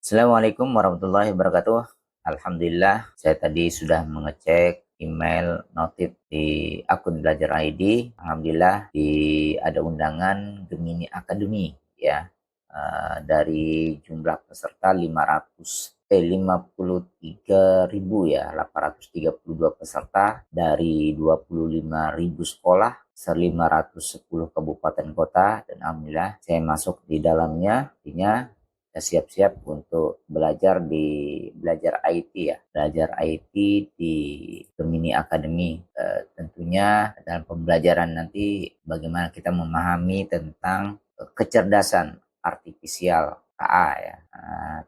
Assalamualaikum warahmatullahi wabarakatuh. Alhamdulillah, saya tadi sudah mengecek email notif di akun Belajar ID. Alhamdulillah, ada undangan Gemini Academy ya. Dari jumlah peserta 53.000 ya, 832 peserta dari 25.000 sekolah, 510 kabupaten kota, dan alhamdulillah saya masuk di dalamnya. Artinya siap-siap untuk belajar IT ya, belajar IT di Gemini Academy. Tentunya dalam pembelajaran nanti bagaimana kita memahami tentang kecerdasan artifisial KA ya,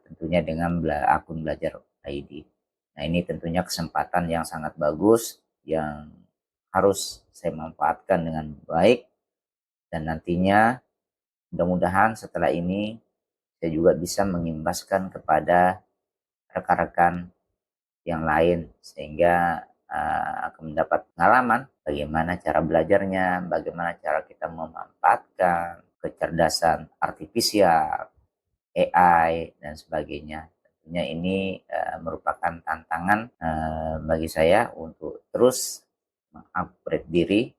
tentunya dengan akun Belajar ID. Nah, ini tentunya kesempatan yang sangat bagus yang harus saya manfaatkan dengan baik, dan nantinya mudah-mudahan setelah ini saya juga bisa mengimbaskan kepada rekan-rekan yang lain, sehingga akan mendapat pengalaman bagaimana cara belajarnya, bagaimana cara kita memanfaatkan kecerdasan artifisial, AI, dan sebagainya. Tentunya ini merupakan tantangan bagi saya untuk terus mengupgrade diri,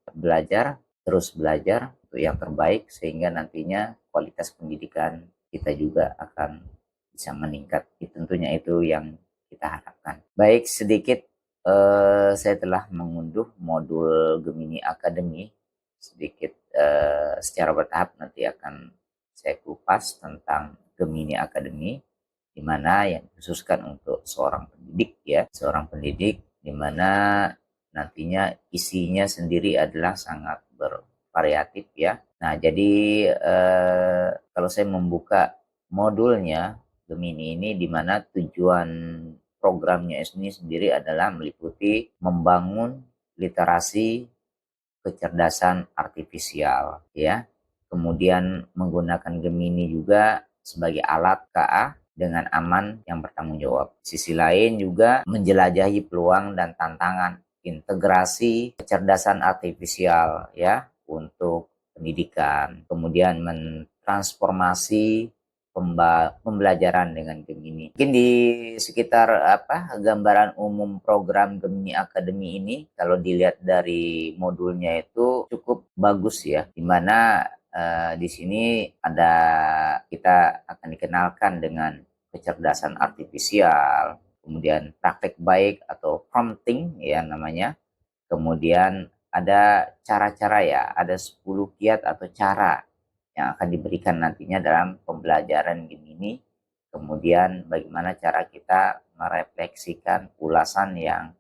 terus belajar untuk yang terbaik, sehingga nantinya kualitas pendidikan kita juga akan bisa meningkat. Tentunya itu yang kita harapkan. Baik, sedikit saya telah mengunduh modul Gemini Academy. Sedikit secara bertahap nanti akan saya kupas tentang Gemini Academy, di mana yang dikhususkan untuk seorang pendidik ya, seorang pendidik, di mana nantinya isinya sendiri adalah sangat bervariatif ya. Nah, jadi kalau saya membuka modulnya Gemini ini, di mana tujuan programnya ini sendiri adalah meliputi membangun literasi kecerdasan artifisial ya. Kemudian menggunakan Gemini juga sebagai alat KA dengan aman yang bertanggung jawab. Sisi lain juga menjelajahi peluang dan tantangan integrasi kecerdasan artifisial ya untuk pendidikan. Kemudian mentransformasi pembelajaran dengan Gemini. Mungkin di sekitar gambaran umum program Gemini Academy ini, kalau dilihat dari modulnya itu cukup bagus ya, dimana di sini kita akan dikenalkan dengan kecerdasan artifisial, kemudian praktek baik atau prompting ya namanya, kemudian ada cara-cara ya, ada 10 kiat atau cara yang akan diberikan nantinya dalam pembelajaran Gemini. Kemudian bagaimana cara kita merefleksikan ulasan yang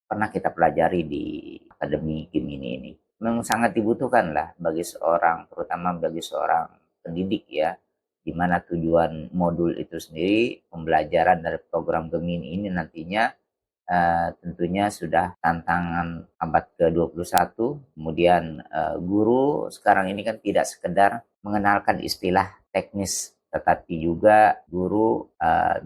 pernah kita pelajari di Akademi Gemini ini. Memang sangat dibutuhkan lah bagi seorang, terutama bagi seorang pendidik ya, di mana tujuan modul itu sendiri, pembelajaran dari program Gemini ini nantinya tentunya sudah tantangan abad ke-21. Kemudian guru sekarang ini kan tidak sekedar mengenalkan istilah teknis, tetapi juga guru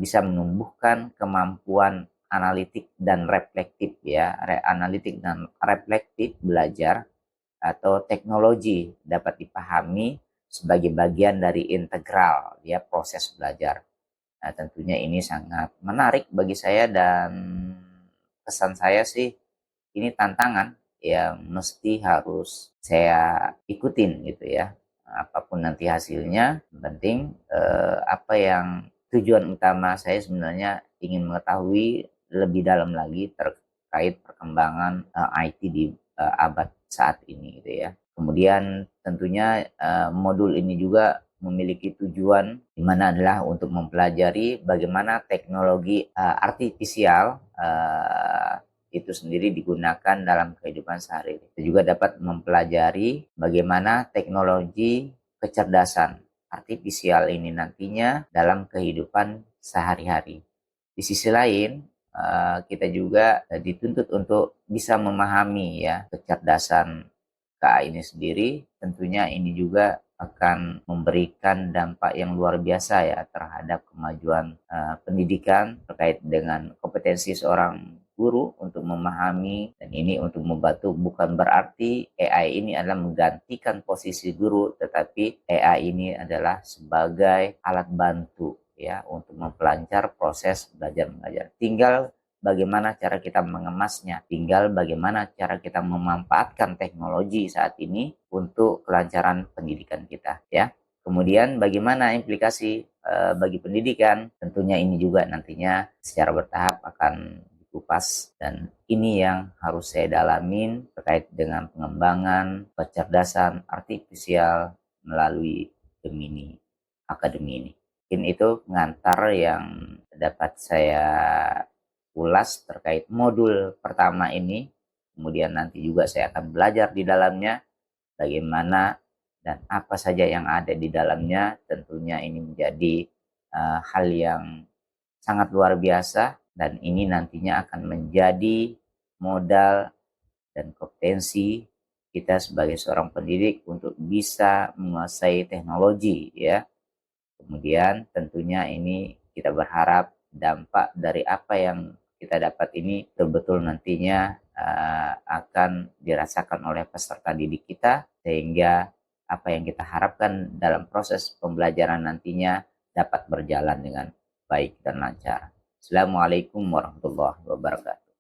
bisa menumbuhkan kemampuan analitik dan reflektif ya, analitik dan reflektif belajar atau teknologi dapat dipahami sebagai bagian dari integral ya proses belajar. Nah, tentunya ini sangat menarik bagi saya, dan pesan saya sih ini tantangan yang mesti harus saya ikutin gitu ya. Apapun nanti hasilnya, yang penting apa yang tujuan utama saya sebenarnya ingin mengetahui lebih dalam lagi terkait perkembangan IT di abad saat ini gitu ya. Kemudian tentunya modul ini juga memiliki tujuan di mana adalah untuk mempelajari bagaimana teknologi artifisial itu sendiri digunakan dalam kehidupan sehari-hari. Kita juga dapat mempelajari bagaimana teknologi kecerdasan artifisial ini nantinya dalam kehidupan sehari-hari. Di sisi lain, kita juga dituntut untuk bisa memahami ya kecerdasan KA ini sendiri. Tentunya ini juga akan memberikan dampak yang luar biasa ya terhadap kemajuan pendidikan terkait dengan kompetensi seorang guru untuk memahami, dan ini untuk membantu. Bukan berarti AI ini adalah menggantikan posisi guru, tetapi AI ini adalah sebagai alat bantu ya untuk memperlancar proses belajar mengajar. Tinggal bagaimana cara kita mengemasnya, tinggal bagaimana cara kita memanfaatkan teknologi saat ini untuk kelancaran pendidikan kita ya. Kemudian bagaimana implikasi bagi pendidikan? Tentunya ini juga nantinya secara bertahap akan dikupas, dan ini yang harus saya dalamin terkait dengan pengembangan kecerdasan artifisial melalui Gemini Academy ini. Mungkin itu pengantar yang dapat saya ulas terkait modul pertama ini. Kemudian nanti juga saya akan belajar di dalamnya bagaimana dan apa saja yang ada di dalamnya. Tentunya ini menjadi hal yang sangat luar biasa, dan ini nantinya akan menjadi modal dan kompetensi kita sebagai seorang pendidik untuk bisa menguasai teknologi ya. Kemudian tentunya ini kita berharap dampak dari apa yang kita dapat ini betul-betul nantinya akan dirasakan oleh peserta didik kita, sehingga apa yang kita harapkan dalam proses pembelajaran nantinya dapat berjalan dengan baik dan lancar. Assalamualaikum warahmatullahi wabarakatuh.